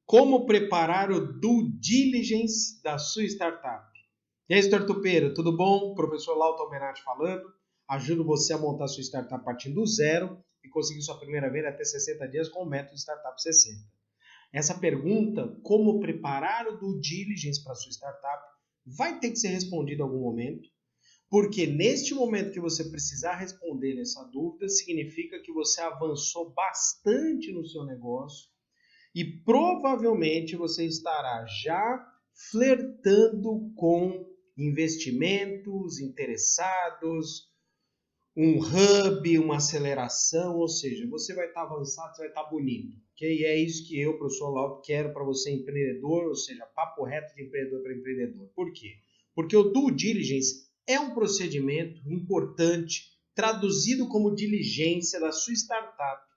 Como preparar o due diligence da sua startup? E aí, startupeiro, tudo bom? Professor Lauton Menati falando. Ajudo você a montar sua startup partindo do zero e conseguir sua primeira venda até 60 dias com o método Startup 60. Essa pergunta, como preparar o due diligence para sua startup, vai ter que ser respondida em algum momento, porque neste momento que você precisar responder essa dúvida, significa que você avançou bastante no seu negócio e provavelmente você estará já flertando com investimentos, interessados, um hub, uma aceleração, ou seja, você vai estar avançado, você vai estar bonito. Okay? E é isso que eu, professor Lauto, quero para você empreendedor, ou seja, papo reto de empreendedor para empreendedor. Por quê? Porque o due diligence é um procedimento importante, traduzido como diligência da sua startup,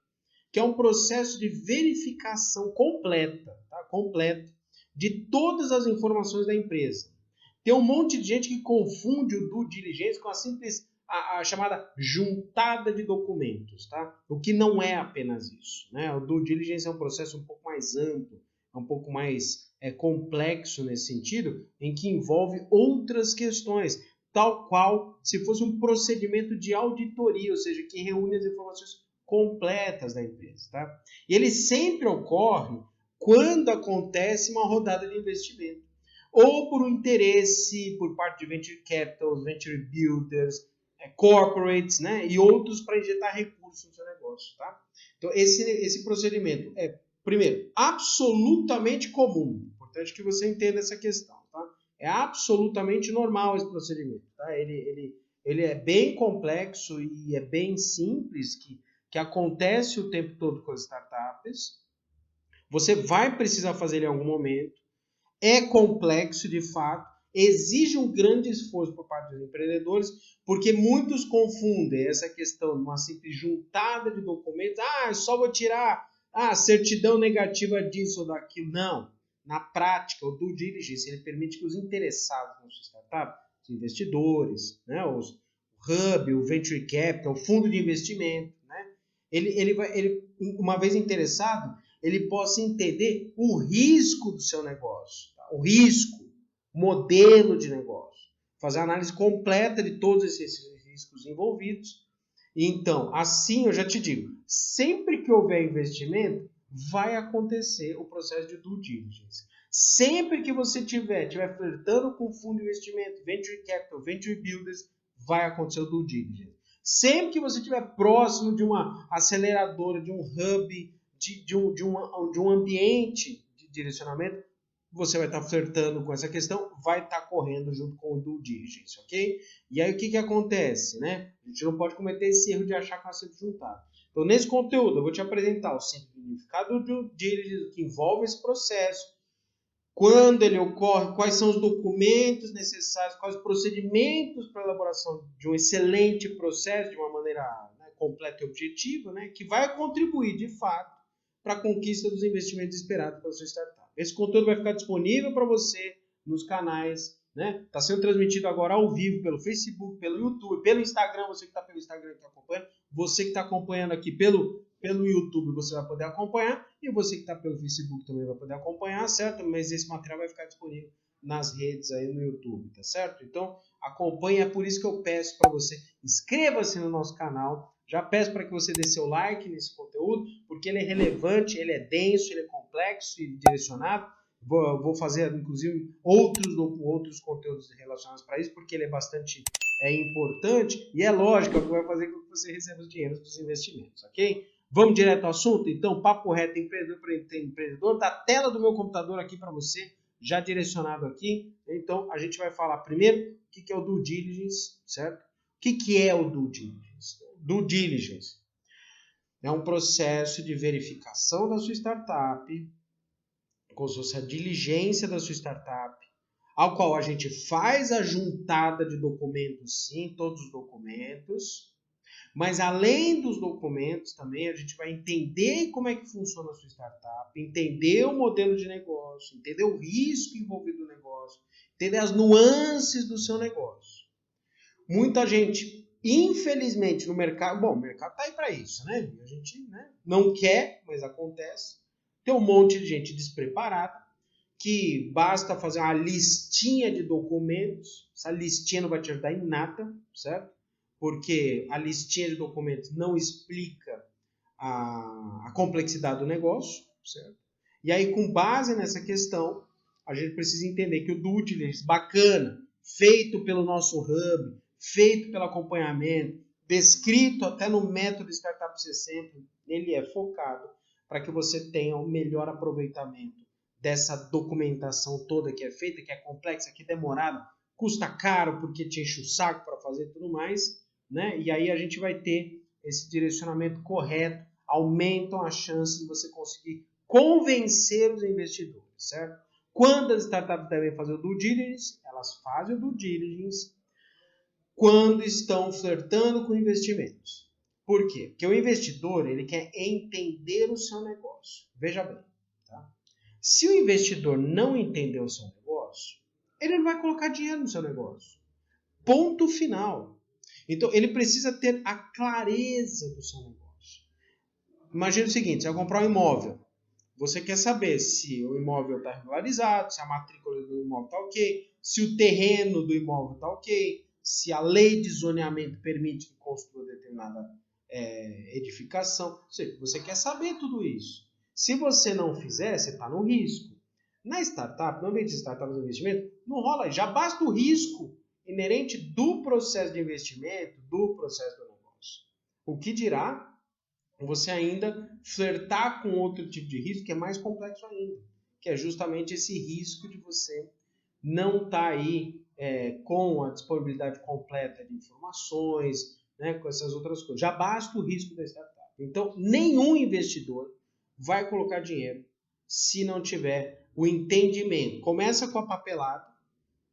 que é um processo de verificação completa, tá? Completa, de todas as informações da empresa. Tem um monte de gente que confunde o due diligence com a simples, a chamada juntada de documentos, tá? O que não é apenas isso, né? O due diligence é um processo um pouco mais amplo, um pouco mais complexo nesse sentido, em que envolve outras questões, tal qual se fosse um procedimento de auditoria, ou seja, que reúne as informações completas da empresa, tá? E ele sempre ocorre quando acontece uma rodada de investimento, ou por um interesse por parte de venture capitals, venture builders, corporates, né, e outros para injetar recursos no seu negócio, tá? Então esse procedimento é, primeiro, absolutamente comum. Importante que você entenda essa questão, tá? É absolutamente normal esse procedimento, tá? Ele é bem complexo e é bem simples, que acontece o tempo todo com as startups. Você vai precisar fazer ele em algum momento. É complexo de fato, exige um grande esforço por parte dos empreendedores, porque muitos confundem essa questão de uma simples juntada de documentos. Eu só vou tirar a certidão negativa disso ou daquilo. Não. Na prática, o due diligence ele permite que os interessados na sua startup, os investidores, né, o hub, o venture capital, o fundo de investimento, né, ele, uma vez interessado, ele possa entender o risco do seu negócio, tá? O risco, modelo de negócio, fazer a análise completa de todos esses riscos envolvidos. Então, assim eu já te digo, sempre que houver investimento, vai acontecer o processo de due diligence. Sempre que você estiver flertando com fundo de investimento, venture capital, venture builders, vai acontecer o due diligence. Sempre que você estiver próximo de uma aceleradora, de um hub, de um ambiente de direcionamento, você vai estar flertando com essa questão, vai estar correndo junto com o due diligence, ok? E aí o que acontece, né? A gente não pode cometer esse erro de achar que vai ser juntado. Então, nesse conteúdo, eu vou te apresentar o significado do due diligence que envolve esse processo, quando ele ocorre, quais são os documentos necessários, quais os procedimentos para a elaboração de um excelente processo, de uma maneira completa e objetiva, né, que vai contribuir, de fato, para a conquista dos investimentos esperados pela sua startup. Esse conteúdo vai ficar disponível para você nos canais, né? Está sendo transmitido agora ao vivo pelo Facebook, pelo YouTube, pelo Instagram, você que está pelo Instagram que acompanha, você que está acompanhando aqui pelo YouTube você vai poder acompanhar e você que está pelo Facebook também vai poder acompanhar, certo? Mas esse material vai ficar disponível nas redes aí no YouTube, tá certo? Então acompanhe, é por isso que eu peço para você, inscreva-se no nosso canal, já peço para que você dê seu like nesse conteúdo, porque ele é relevante, ele é denso, ele é complexo e direcionado. Vou fazer, inclusive, outros conteúdos relacionados para isso, porque ele é bastante importante e é lógico que vai fazer com que você receba os dinheiros dos investimentos, ok? Vamos direto ao assunto? Então, papo reto, empreendedor para empreendedor, da tela do meu computador aqui para você, já direcionado aqui. Então, a gente vai falar primeiro o que é o due diligence, certo? O que é o due diligence? Due diligence é um processo de verificação da sua startup, como se fosse a diligência da sua startup, ao qual a gente faz a juntada de documentos, sim, todos os documentos, mas além dos documentos também a gente vai entender como é que funciona a sua startup, entender o modelo de negócio, entender o risco envolvido no negócio, entender as nuances do seu negócio. Muita gente, infelizmente, no mercado, bom, o mercado está aí para isso, né? A gente não quer, mas acontece. Tem um monte de gente despreparada, que basta fazer uma listinha de documentos, essa listinha não vai te ajudar em nada, certo? Porque a listinha de documentos não explica a complexidade do negócio, certo? E aí, com base nessa questão, a gente precisa entender que o due diligence bacana, feito pelo nosso hub, feito pelo acompanhamento, descrito até no método Startup 60, ele é focado para que você tenha o melhor aproveitamento dessa documentação toda que é feita, que é complexa, que é demorada, custa caro porque te enche o saco para fazer tudo mais, né? E aí a gente vai ter esse direcionamento correto, aumentam a chance de você conseguir convencer os investidores, certo? Quando as startups devem fazer o due diligence, elas fazem o due diligence quando estão flertando com investimentos. Por quê? Porque o investidor ele quer entender o seu negócio. Veja bem, tá? Se o investidor não entender o seu negócio, ele não vai colocar dinheiro no seu negócio. Ponto final. Então, ele precisa ter a clareza do seu negócio. Imagina o seguinte, você vai comprar um imóvel. Você quer saber se o imóvel está regularizado, se a matrícula do imóvel está ok, se o terreno do imóvel está ok, se a lei de zoneamento permite que construa determinada edificação. Ou seja, você quer saber tudo isso. Se você não fizer, você está no risco. Na startup, no ambiente de startup de investimento, não rola. Já basta o risco inerente do processo de investimento, do processo do negócio. O que dirá você ainda flertar com outro tipo de risco que é mais complexo ainda, que é justamente esse risco de você não estar aí com a disponibilidade completa de informações, né, com essas outras coisas. Já basta o risco da startup. Então, nenhum investidor vai colocar dinheiro se não tiver o entendimento. Começa com a papelada,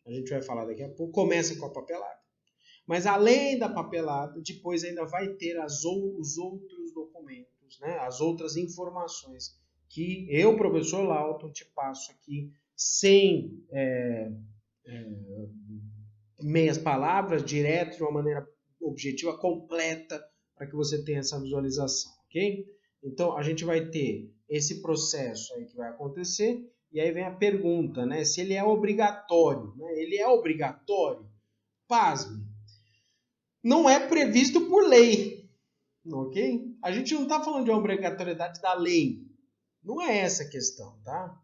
a gente vai falar daqui a pouco, começa com a papelada. Mas além da papelada, depois ainda vai ter os outros documentos, né? As outras informações que eu, professor Lauton, te passo aqui sem meias palavras, direto, de uma maneira objetiva, completa, para que você tenha essa visualização, ok? Então, a gente vai ter esse processo aí que vai acontecer, e aí vem a pergunta, né? Se ele é obrigatório, né? Ele é obrigatório? Pasme. Não é previsto por lei, ok? A gente não está falando de uma obrigatoriedade da lei. Não é essa a questão, tá?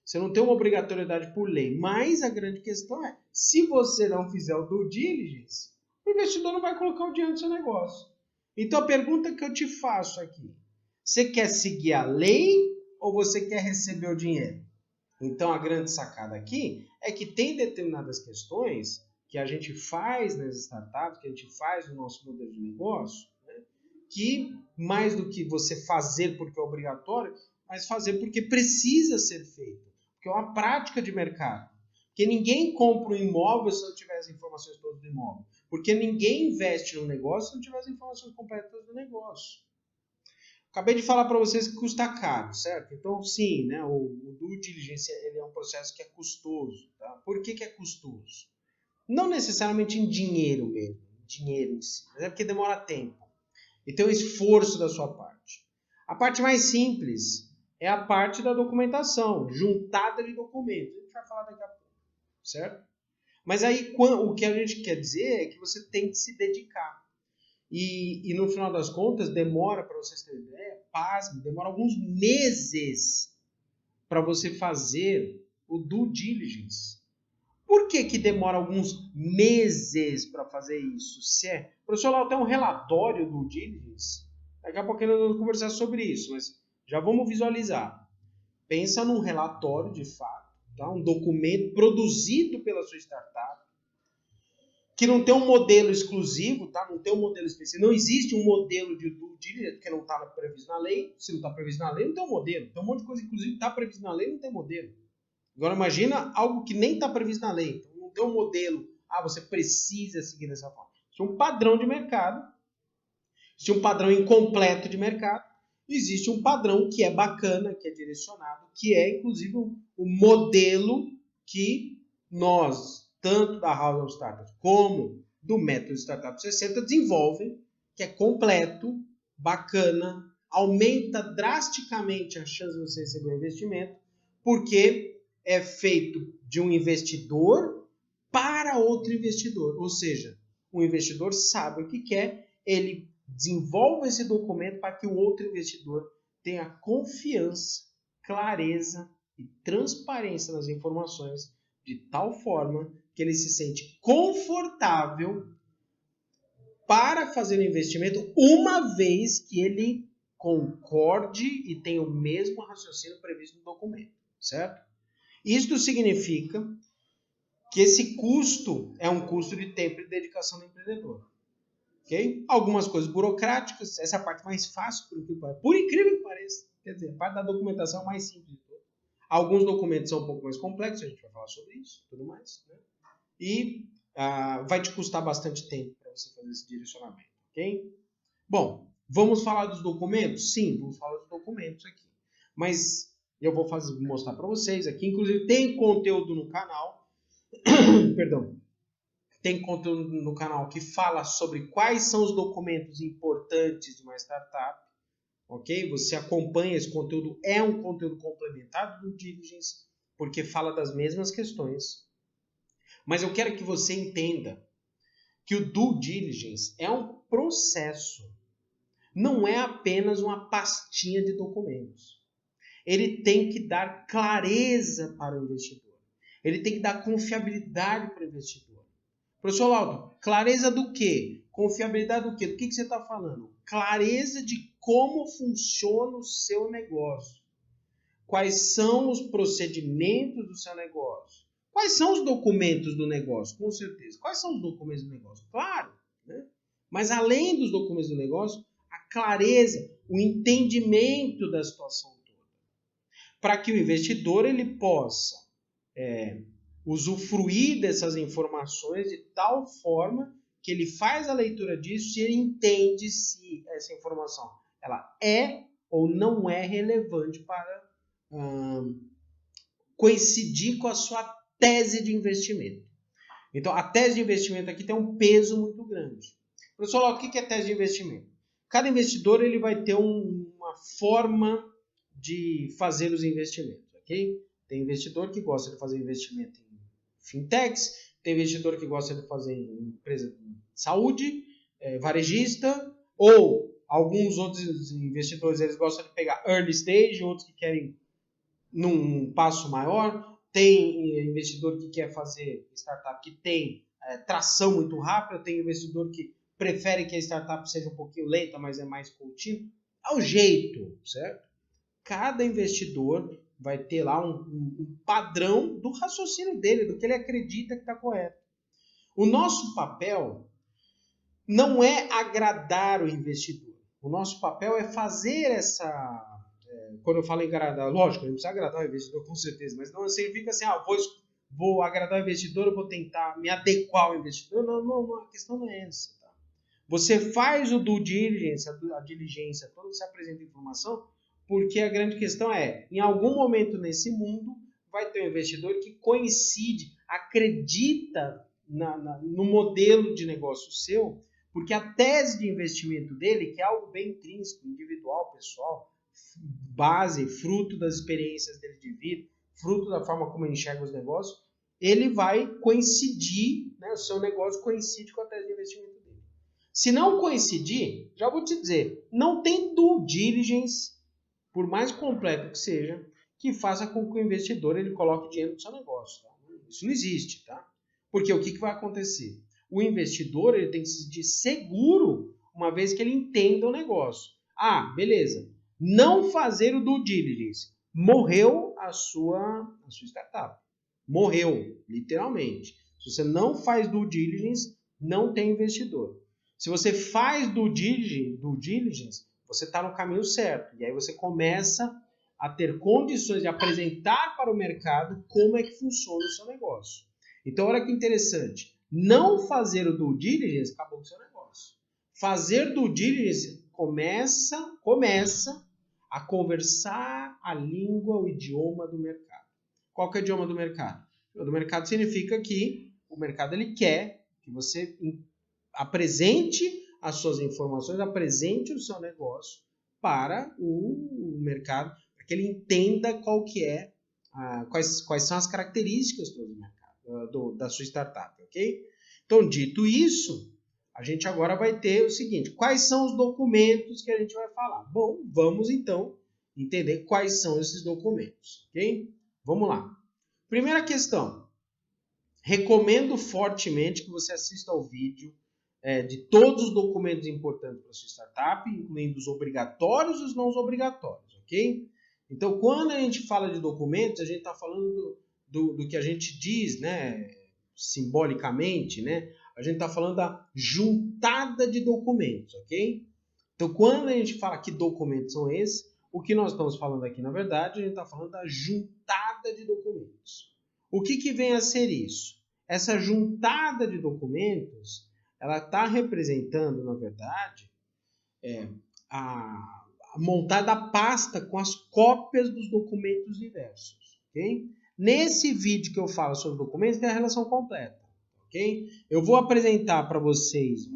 Você não tem uma obrigatoriedade por lei. Mas a grande questão é, se você não fizer o due diligence, o investidor não vai colocar o dinheiro no seu negócio. Então a pergunta que eu te faço aqui, você quer seguir a lei ou você quer receber o dinheiro? Então a grande sacada aqui é que tem determinadas questões que a gente faz nas startups, que a gente faz no nosso modelo de negócio, né, que mais do que você fazer porque é obrigatório, mas fazer porque precisa ser feito, porque é uma prática de mercado. Porque ninguém compra um imóvel se não tiver as informações todas do imóvel. Porque ninguém investe no negócio se não tiver as informações completas do negócio. Acabei de falar para vocês que custa caro, certo? Então, sim, né, o due diligence ele é um processo que é custoso. Tá? Por que é custoso? Não necessariamente em dinheiro mesmo, dinheiro em si, mas é porque demora tempo. E tem um esforço da sua parte. A parte mais simples é a parte da documentação, juntada de documentos. A gente vai falar daqui a pouco, certo? Mas aí o que a gente quer dizer é que você tem que se dedicar. E no final das contas, demora, para vocês terem ideia, pasme, demora alguns meses para você fazer o due diligence. Por que demora alguns meses para fazer isso? Professor Lau, tem um relatório do diligence. Daqui a pouco nós vamos conversar sobre isso, mas já vamos visualizar. Pensa num relatório de fato, tá? Um documento produzido pela sua startup, que não tem um modelo exclusivo, tá? Não tem um modelo específico. Não existe um modelo de due diligence, porque não está previsto na lei. Se não está previsto na lei, não tem um modelo. Tem um monte de coisa, inclusive, está previsto na lei, não tem modelo. Agora imagina algo que nem está previsto na lei. Então, não tem um modelo. Você precisa seguir dessa forma. Existe um padrão de mercado. Existe um padrão incompleto de mercado. Existe um padrão que é bacana, que é direcionado, que é, inclusive, o modelo que nós, tanto da House of Startups como do método Startup 60, desenvolvem, que é completo, bacana, aumenta drasticamente a chance de você receber um investimento, porque é feito de um investidor para outro investidor. Ou seja, o investidor sabe o que quer, ele desenvolve esse documento para que o outro investidor tenha confiança, clareza e transparência nas informações, de tal forma que ele se sente confortável para fazer o investimento, uma vez que ele concorde e tenha o mesmo raciocínio previsto no documento, certo? Isto significa que esse custo é um custo de tempo e dedicação do empreendedor. Okay? Algumas coisas burocráticas, essa é a parte mais fácil, por incrível que pareça. Quer dizer, a parte da documentação é mais simples de todas. Alguns documentos são um pouco mais complexos, a gente vai falar sobre isso, tudo mais. Né? E vai te custar bastante tempo para você fazer esse direcionamento. Ok? Bom, vamos falar dos documentos? Sim, vamos falar dos documentos aqui. Mas eu vou mostrar para vocês aqui. Inclusive, tem conteúdo no canal. Perdão. Tem conteúdo no canal que fala sobre quais são os documentos importantes de uma startup. Ok? Você acompanha esse conteúdo. É um conteúdo complementar do Diligence, porque fala das mesmas questões. Mas eu quero que você entenda que o due diligence é um processo. Não é apenas uma pastinha de documentos. Ele tem que dar clareza para o investidor. Ele tem que dar confiabilidade para o investidor. Professor Laudo, clareza do quê? Confiabilidade do quê? Do que você está falando? Clareza de como funciona o seu negócio. Quais são os procedimentos do seu negócio? Quais são os documentos do negócio? Com certeza. Quais são os documentos do negócio? Claro. Né? Mas além dos documentos do negócio, a clareza, o entendimento da situação toda. Para que o investidor ele possa usufruir dessas informações de tal forma que ele faz a leitura disso e ele entende se essa informação ela é ou não é relevante para coincidir com a sua tese de investimento. Então, a tese de investimento aqui tem um peso muito grande. Professor, o que é tese de investimento? Cada investidor ele vai ter uma forma de fazer os investimentos, ok? Tem investidor que gosta de fazer investimento em fintechs, tem investidor que gosta de fazer em empresa de saúde, varejista, ou alguns outros investidores eles gostam de pegar early stage, outros que querem num passo maior. Tem investidor que quer fazer startup que tem tração muito rápida, tem investidor que prefere que a startup seja um pouquinho lenta, mas é mais contínua. É o jeito, certo? Cada investidor vai ter lá um padrão do raciocínio dele, do que ele acredita que está correto. O nosso papel não é agradar o investidor. O nosso papel é fazer essa... Quando eu falo em agradar, lógico, a gente precisa agradar o investidor com certeza, mas não significa assim, vou agradar o investidor, eu vou tentar me adequar ao investidor. Não, a questão não é essa. Tá? Você faz o due diligence, a diligência toda, você apresenta informação, porque a grande questão é, em algum momento nesse mundo, vai ter um investidor que coincide, acredita no modelo de negócio seu, porque a tese de investimento dele, que é algo bem intrínseco, individual, pessoal, base, fruto das experiências dele de vida, fruto da forma como ele enxerga os negócios, ele vai coincidir, né, o seu negócio coincide com a tese de investimento dele. Se não coincidir, já vou te dizer, não tem due diligence, por mais completo que seja, que faça com que o investidor ele coloque dinheiro no seu negócio. Tá? Isso não existe, tá? Porque o que vai acontecer? O investidor ele tem que se sentir seguro uma vez que ele entenda o negócio. Ah, beleza. Não fazer o due diligence. Morreu a sua startup. Morreu, literalmente. Se você não faz due diligence, não tem investidor. Se você faz due diligence, você está no caminho certo. E aí você começa a ter condições de apresentar para o mercado como é que funciona o seu negócio. Então, olha que interessante. Não fazer o due diligence, acabou com o seu negócio. Fazer due diligence começa a conversar a língua, o idioma do mercado. Qual que é o idioma do mercado? O idioma do mercado significa que o mercado ele quer que você apresente as suas informações, apresente o seu negócio para o mercado, para que ele entenda qual que é, quais são as características do mercado, da sua startup, ok? Então, dito isso, a gente agora vai ter o seguinte, quais são os documentos que a gente vai falar? Bom, vamos então entender quais são esses documentos, ok? Vamos lá. Primeira questão, recomendo fortemente que você assista ao vídeo de todos os documentos importantes para a sua startup, incluindo os obrigatórios e os não obrigatórios, ok? Então, quando a gente fala de documentos, a gente está falando do que a gente diz, né, simbolicamente, né? A gente está falando da juntada de documentos, ok? Então, quando a gente fala que documentos são esses, o que nós estamos falando aqui, na verdade, a gente está falando da juntada de documentos. O que vem a ser isso? Essa juntada de documentos, ela está representando, na verdade, a montada a pasta com as cópias dos documentos diversos, ok? Nesse vídeo que eu falo sobre documentos, tem a relação completa, ok? Eu vou apresentar para vocês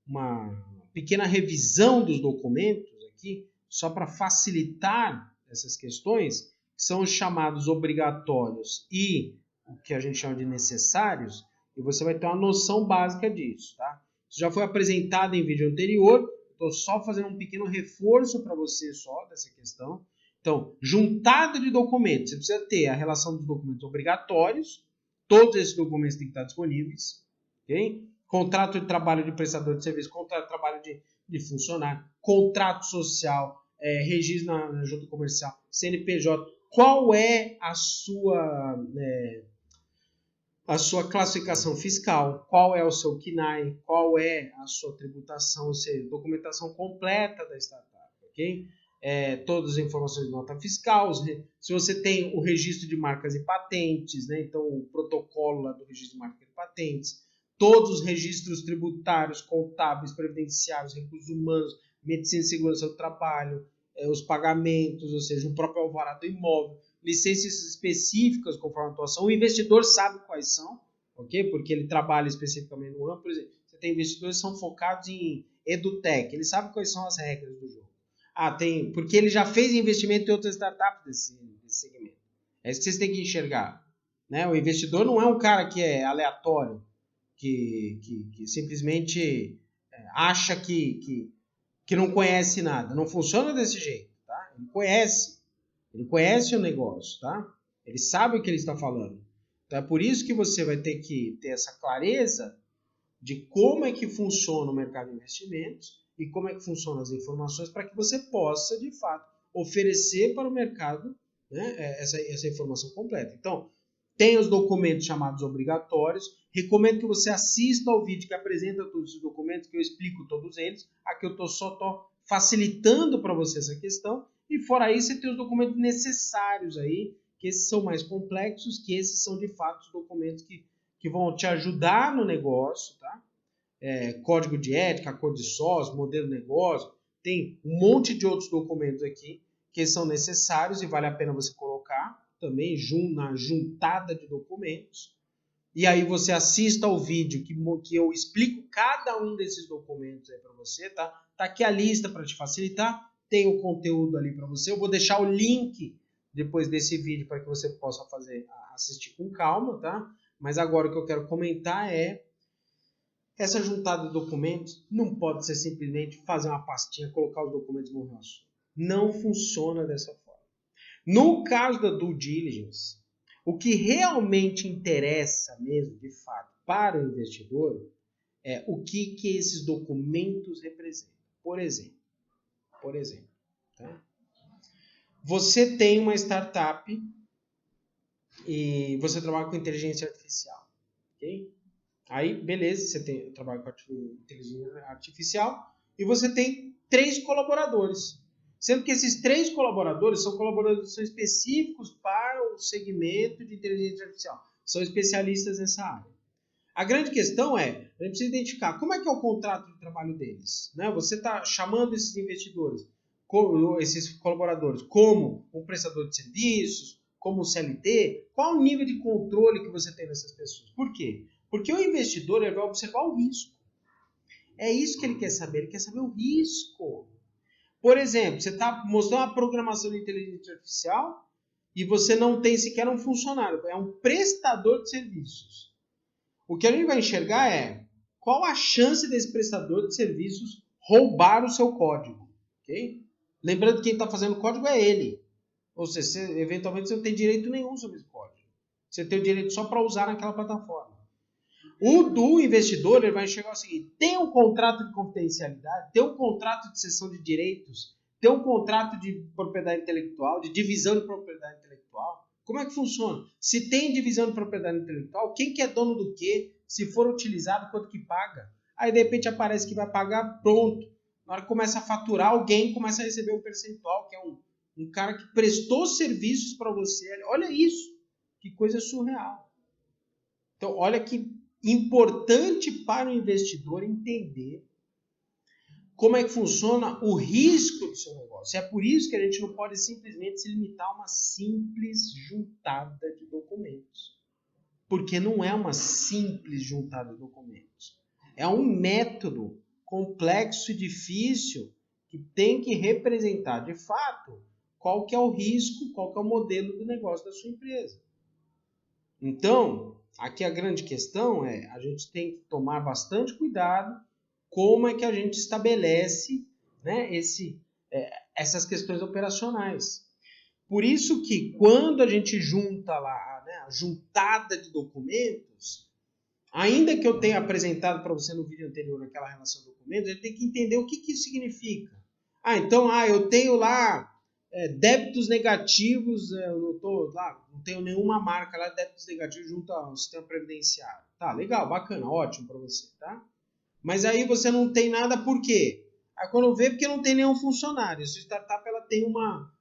uma pequena revisão dos documentos aqui, só para facilitar essas questões, que são os chamados obrigatórios e o que a gente chama de necessários, e você vai ter uma noção básica disso, tá? Isso já foi apresentado em vídeo anterior, estou só fazendo um pequeno reforço para você só dessa questão. Então, juntada de documentos, você precisa ter a relação dos documentos obrigatórios, todos esses documentos têm que estar disponíveis, ok? Contrato de trabalho de prestador de serviço, contrato de trabalho de funcionário, contrato social, registro na junta comercial, CNPJ, qual é a sua classificação fiscal, qual é o seu CNAE, qual é a sua tributação, ou seja, documentação completa da startup, ok? Todas as informações de nota fiscal, se você tem o registro de marcas e patentes, né? Então o protocolo lá do registro de marcas e patentes, todos os registros tributários, contábeis, previdenciários, recursos humanos, medicina e segurança do trabalho, os pagamentos, ou seja, o próprio alvará do imóvel, licenças específicas conforme a atuação. O investidor sabe quais são, ok? Porque ele trabalha especificamente no ramo. Por exemplo, você tem investidores que são focados em edutech, ele sabe quais são as regras do jogo. Porque ele já fez investimento em outras startups desse segmento. É isso que vocês têm que enxergar, né? O investidor não é um cara que é aleatório, que simplesmente acha que não conhece nada. Não funciona desse jeito, tá? Ele conhece o negócio, tá? Ele sabe o que ele está falando. Então é por isso que você vai ter que ter essa clareza de como é que funciona o mercado de investimentos e como é que funcionam as informações para que você possa, de fato, oferecer para o mercado, né, essa informação completa. Então, tem os documentos chamados obrigatórios. Recomendo que você assista ao vídeo que apresenta todos os documentos, que eu explico todos eles. Aqui eu estou facilitando para você essa questão. E fora isso, você tem os documentos necessários aí, que esses são mais complexos, que esses são de fato os documentos que vão te ajudar no negócio, tá? Código de ética, acordo de sócio, modelo de negócio, tem um monte de outros documentos aqui que são necessários e vale a pena você colocar também na juntada de documentos. E aí você assista ao vídeo que eu explico cada um desses documentos aí para você, tá? Tá aqui a lista para te facilitar, tem o conteúdo ali para você. Eu vou deixar o link depois desse vídeo para que você possa assistir com calma, tá? Mas agora o que eu quero comentar é essa juntada de documentos não pode ser simplesmente fazer uma pastinha, colocar os documentos no ranço. Não funciona dessa forma. No caso da due diligence, o que realmente interessa mesmo, de fato, para o investidor é o que esses documentos representam. Por exemplo, tá? Você tem uma startup e você trabalha com inteligência artificial, ok? Aí, beleza, você trabalha com inteligência artificial e você tem 3 colaboradores. Sendo que esses 3 colaboradores são colaboradores específicos para o segmento de inteligência artificial. São especialistas nessa área. A grande questão a gente precisa identificar como é que é o contrato de trabalho deles. Né? Você está chamando esses investidores, esses colaboradores, como um prestador de serviços, como um CLT, qual o nível de controle que você tem dessas pessoas? Por quê? Porque o investidor ele vai observar o risco. É isso que ele quer saber o risco. Por exemplo, você está mostrando uma programação de inteligência artificial e você não tem sequer um funcionário, é um prestador de serviços. O que a gente vai enxergar é qual a chance desse prestador de serviços roubar o seu código. Okay? Lembrando que quem está fazendo o código é ele. Ou seja, eventualmente você não tem direito nenhum sobre esse código. Você tem o direito só para usar naquela plataforma. O do investidor, ele vai enxergar o seguinte: tem um contrato de confidencialidade, tem um contrato de cessão de direitos, tem um contrato de propriedade intelectual, de divisão de propriedade intelectual. Como é que funciona? Se tem divisão de propriedade intelectual, quem que é dono do quê? Se for utilizado, quanto que paga? Aí, de repente, aparece que vai pagar, pronto. Na hora que começa a faturar, alguém começa a receber um percentual, que é um cara que prestou serviços para você. Olha isso, que coisa surreal. Então, olha que importante para o investidor entender como é que funciona o risco do seu negócio. É por isso que a gente não pode simplesmente se limitar a uma simples juntada de documentos. Porque não é uma simples juntada de documentos. É um método complexo e difícil que tem que representar, de fato, qual que é o risco, qual que é o modelo do negócio da sua empresa. Então, aqui a grande questão é, a gente tem que tomar bastante cuidado como é que a gente estabelece, né, essas questões operacionais. Por isso que quando a gente junta lá, né, a juntada de documentos, ainda que eu tenha apresentado para você no vídeo anterior aquela relação de documentos, a gente tem que entender o que isso significa. Então, eu tenho lá débitos negativos, eu não tenho nenhuma marca lá de débitos negativos junto ao sistema previdenciário. Tá, legal, bacana, ótimo para você, tá? Mas aí você não tem nada por quê? Aí quando vê, porque não tem nenhum funcionário. Sua startup ela tem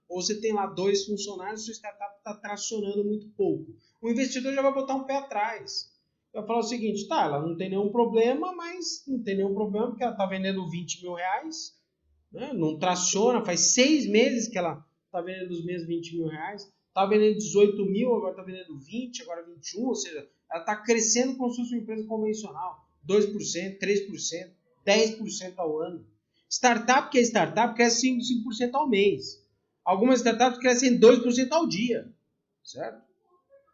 ou você tem lá 2 funcionários, sua startup está tracionando muito pouco. O investidor já vai botar um pé atrás. Vai falar o seguinte, tá, ela não tem nenhum problema, mas não tem nenhum problema porque ela está vendendo 20 mil reais, né? Não traciona, faz 6 meses que ela está vendendo os mesmos 20 mil reais, está vendendo 18 mil, agora está vendendo 20, agora 21, ou seja, ela está crescendo como se fosse uma empresa convencional, 2%, 3%, 10% ao ano. Startup que é startup cresce 5% ao mês. Algumas startups crescem 2% ao dia, certo?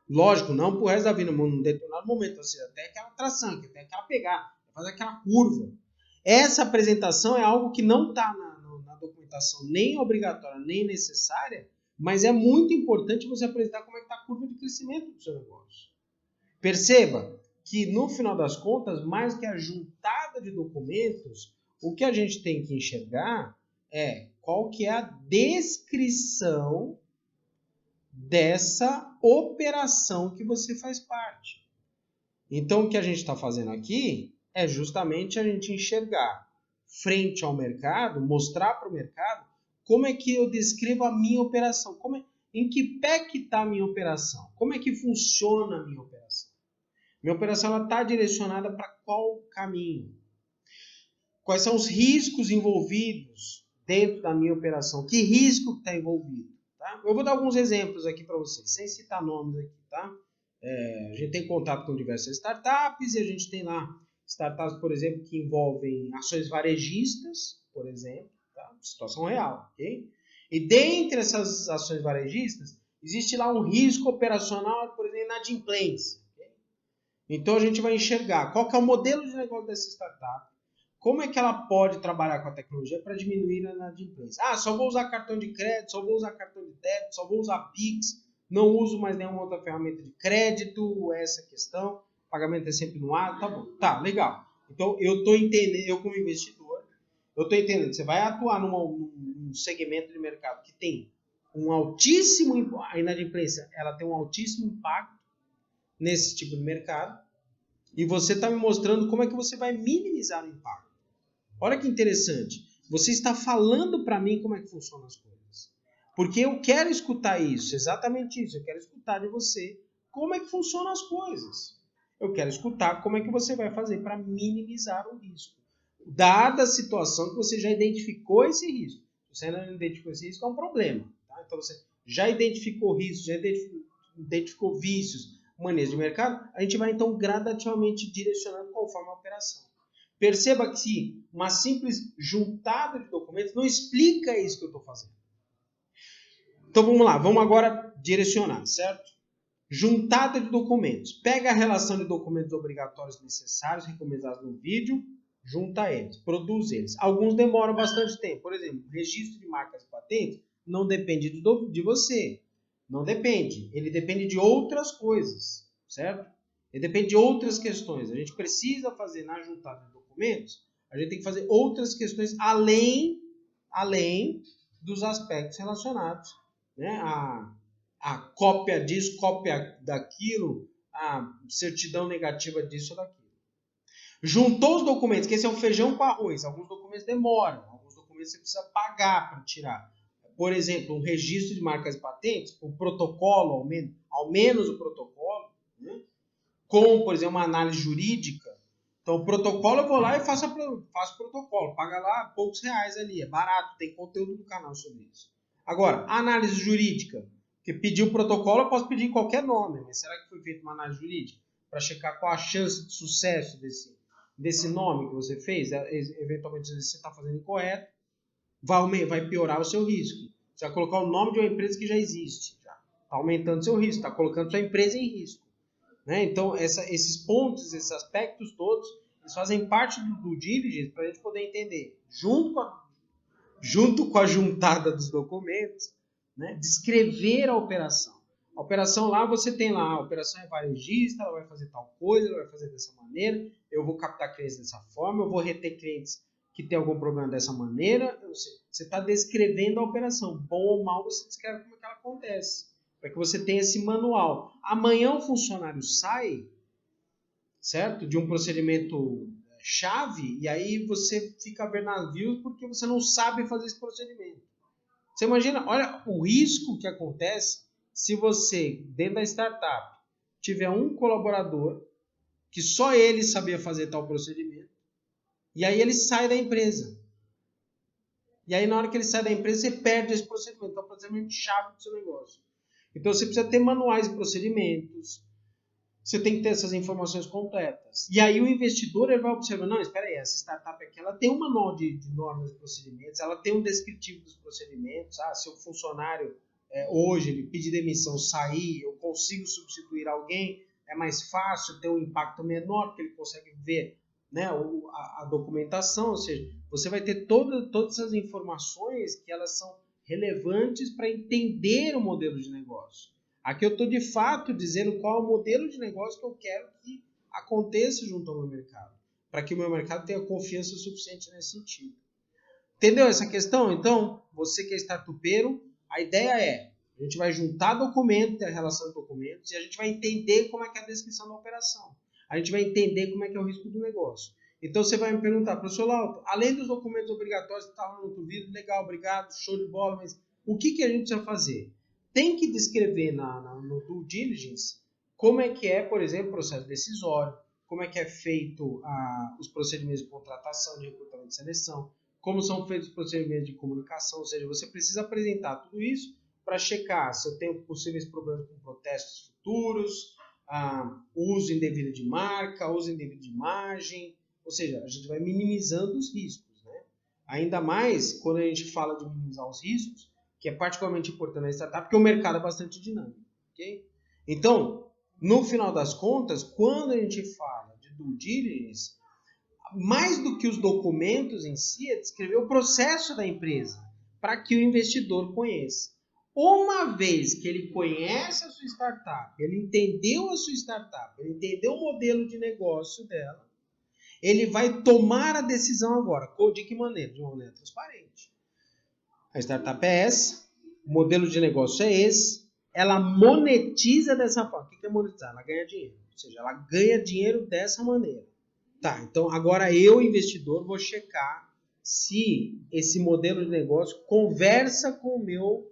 Lógico, não pro resto da vida, mas num determinado momento, ou seja, até aquela tração, até aquela pegar, fazer aquela curva. Essa apresentação é algo que não está na documentação nem obrigatória, nem necessária, mas é muito importante você apresentar como é que está a curva de crescimento do seu negócio. Perceba que, no final das contas, mais que a juntada de documentos, o que a gente tem que enxergar é qual que é a descrição dessa operação que você faz parte. Então, o que a gente está fazendo aqui é justamente a gente enxergar frente ao mercado, mostrar para o mercado como é que eu descrevo a minha operação, em que pé que está a minha operação, como é que funciona a minha operação. Minha operação está direcionada para qual caminho? Quais são os riscos envolvidos dentro da minha operação? Que risco está envolvido? Tá? Eu vou dar alguns exemplos aqui para vocês, sem citar nomes aqui, tá? A gente tem contato com diversas startups e a gente tem lá startups, por exemplo, que envolvem ações varejistas, por exemplo, tá? Situação real, ok? E dentre essas ações varejistas, existe lá um risco operacional, por exemplo, inadimplência. Okay? Então a gente vai enxergar qual que é o modelo de negócio dessa startup, como é que ela pode trabalhar com a tecnologia para diminuir a inadimplência. Só vou usar cartão de crédito, só vou usar cartão de débito, só vou usar Pix, não uso mais nenhuma outra ferramenta de crédito, essa questão, pagamento é sempre no ar, tá bom. Tá, legal. Então, eu estou entendendo, eu como investidor, eu estou entendendo, você vai atuar num segmento de mercado que tem um altíssimo, a inadimplência, ela tem um altíssimo impacto nesse tipo de mercado, e você está me mostrando como é que você vai minimizar o impacto. Olha que interessante, você está falando para mim como é que funcionam as coisas. Porque eu quero escutar isso, exatamente isso. Eu quero escutar de você como é que funcionam as coisas. Eu quero escutar como é que você vai fazer para minimizar o risco. Dada a situação que você já identificou esse risco. Se você ainda não identificou esse risco, é um problema. Tá? Então você já identificou riscos, já identificou vícios, maneiras de mercado, a gente vai então gradativamente direcionando conforme a operação. Perceba que uma simples juntada de documentos documentos, não explica isso que eu estou fazendo. Então vamos lá, vamos agora direcionar, certo? Juntada de documentos. Pega a relação de documentos obrigatórios necessários, recomendados no vídeo, junta eles, produz eles. Alguns demoram bastante tempo. Por exemplo, registro de marcas e patentes não depende de você. Não depende. Ele depende de outras coisas, certo? Ele depende de outras questões. A gente precisa fazer na juntada de documentos, a gente tem que fazer outras questões além dos aspectos relacionados, né? A cópia disso, cópia daquilo, a certidão negativa disso ou daquilo. Juntou os documentos, que esse é o feijão com arroz. Alguns documentos demoram, alguns documentos você precisa pagar para tirar. Por exemplo, um registro de marcas e patentes, o protocolo, ao menos o protocolo, né? Como, por exemplo, uma análise jurídica. Então, o protocolo eu vou lá e faço o protocolo. Paga lá poucos reais ali, é barato, tem conteúdo no canal sobre isso. Agora, a análise jurídica, que pedir o protocolo eu posso pedir qualquer nome, mas será que foi feita uma análise jurídica? Para checar qual a chance de sucesso desse nome que você fez, eventualmente se você está fazendo incorreto, vai piorar o seu risco. Você vai colocar o nome de uma empresa que já existe. Está aumentando o seu risco, está colocando sua empresa em risco. Né? Então, esses pontos, esses aspectos todos, eles fazem parte do due diligence para a gente poder entender, junto com a juntada dos documentos, né? Descrever a operação. A operação lá, você tem lá, a operação é varejista, ela vai fazer tal coisa, ela vai fazer dessa maneira, eu vou captar clientes dessa forma, eu vou reter clientes que tem algum problema dessa maneira. Você está descrevendo a operação. Bom ou mal, você descreve como é que ela acontece. Para que você tenha esse manual. Amanhã o funcionário sai, certo? De um procedimento chave, e aí você fica a ver navios porque você não sabe fazer esse procedimento. Você imagina, olha o risco que acontece se você, dentro da startup, tiver um colaborador que só ele sabia fazer tal procedimento, e aí ele sai da empresa. E aí na hora que ele sai da empresa, você perde esse procedimento. Então é um procedimento chave do seu negócio. Então você precisa ter manuais de procedimentos, você tem que ter essas informações completas. E aí o investidor ele vai observar, não, espera aí, essa startup aqui ela tem um manual de normas e procedimentos, ela tem um descritivo dos procedimentos, se o funcionário hoje ele pedir demissão, sair, eu consigo substituir alguém, é mais fácil, tem um impacto menor, porque ele consegue ver, né, a documentação, ou seja, você vai ter todas essas informações que elas são relevantes para entender o modelo de negócio. Aqui eu estou de fato dizendo qual é o modelo de negócio que eu quero que aconteça junto ao meu mercado, para que o meu mercado tenha confiança suficiente nesse sentido. Entendeu essa questão? Então, você que é startupeiro, a ideia é, a gente vai juntar documentos, a relação de documentos, e a gente vai entender como é que é a descrição da operação. A gente vai entender como é que é o risco do negócio. Então, você vai me perguntar, professor Lauto, além dos documentos obrigatórios que estavam no outro vídeo, legal, obrigado, show de bola, mas o que a gente precisa fazer? Tem que descrever no due diligence como é que é, por exemplo, o processo decisório, como é que é feito os procedimentos de contratação, de recrutamento e seleção, como são feitos os procedimentos de comunicação, ou seja, você precisa apresentar tudo isso para checar se eu tenho possíveis problemas com protestos futuros, uso indevido de marca, uso indevido de imagem, ou seja, a gente vai minimizando os riscos, né? Ainda mais quando a gente fala de minimizar os riscos, que é particularmente importante na startup, porque o mercado é bastante dinâmico, ok? Então, no final das contas, quando a gente fala de due diligence, mais do que os documentos em si, é descrever o processo da empresa, para que o investidor conheça. Uma vez que ele conhece a sua startup, ele entendeu a sua startup, ele entendeu o modelo de negócio dela, ele vai tomar a decisão agora. De que maneira? De uma maneira transparente. A startup é essa, o modelo de negócio é esse, ela monetiza dessa forma. O que é monetizar? Ela ganha dinheiro. Ou seja, ela ganha dinheiro dessa maneira. Tá, então agora eu, investidor, vou checar se esse modelo de negócio conversa com o meu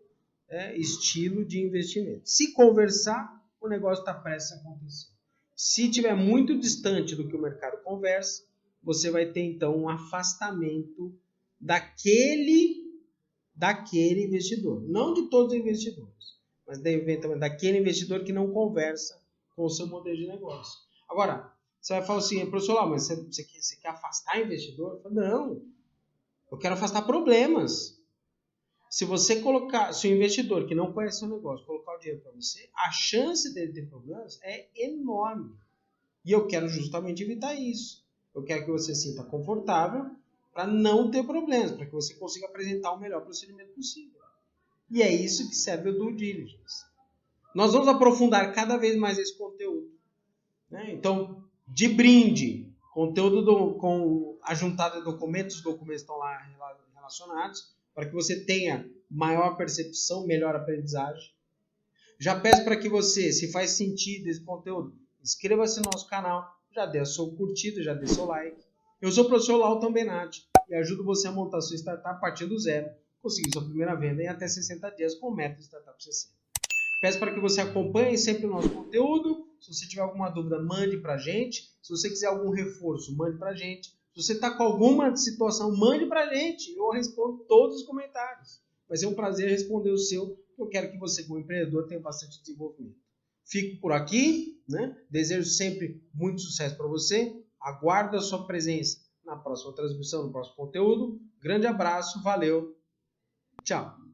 estilo de investimento. Se conversar, o negócio está prestes a acontecer. Se estiver muito distante do que o mercado conversa, você vai ter então um afastamento daquele investidor. Não de todos os investidores, mas eventualmente daquele investidor que não conversa com o seu modelo de negócio. Agora, você vai falar assim, professor, mas você quer afastar investidor? Eu falo, não. Eu quero afastar problemas. Se você colocar, se o investidor que não conhece o negócio colocar o dinheiro para você, a chance dele ter problemas é enorme. E eu quero justamente evitar isso. Eu quero que você se sinta confortável para não ter problemas, para que você consiga apresentar o melhor procedimento possível. E é isso que serve o due diligence. Nós vamos aprofundar cada vez mais esse conteúdo. Né? Então, de brinde, conteúdo com a juntada de documentos, os documentos estão lá relacionados, para que você tenha maior percepção, melhor aprendizagem. Já peço para que você, se faz sentido esse conteúdo, inscreva-se no nosso canal, já dê seu curtido, já dê seu like. Eu sou o professor Lauton Benatti e ajudo você a montar sua startup a partir do zero, conseguir sua primeira venda em até 60 dias com o método Startup CC. Peço para que você acompanhe sempre o nosso conteúdo. Se você tiver alguma dúvida, mande para a gente. Se você quiser algum reforço, mande para a gente. Se você está com alguma situação, mande para a gente. Eu respondo todos os comentários. Vai ser um prazer responder o seu. Eu quero que você, como empreendedor, tenha bastante desenvolvimento. Fico por aqui, né? Desejo sempre muito sucesso para você. Aguardo a sua presença na próxima transmissão, no próximo conteúdo. Grande abraço, valeu, tchau!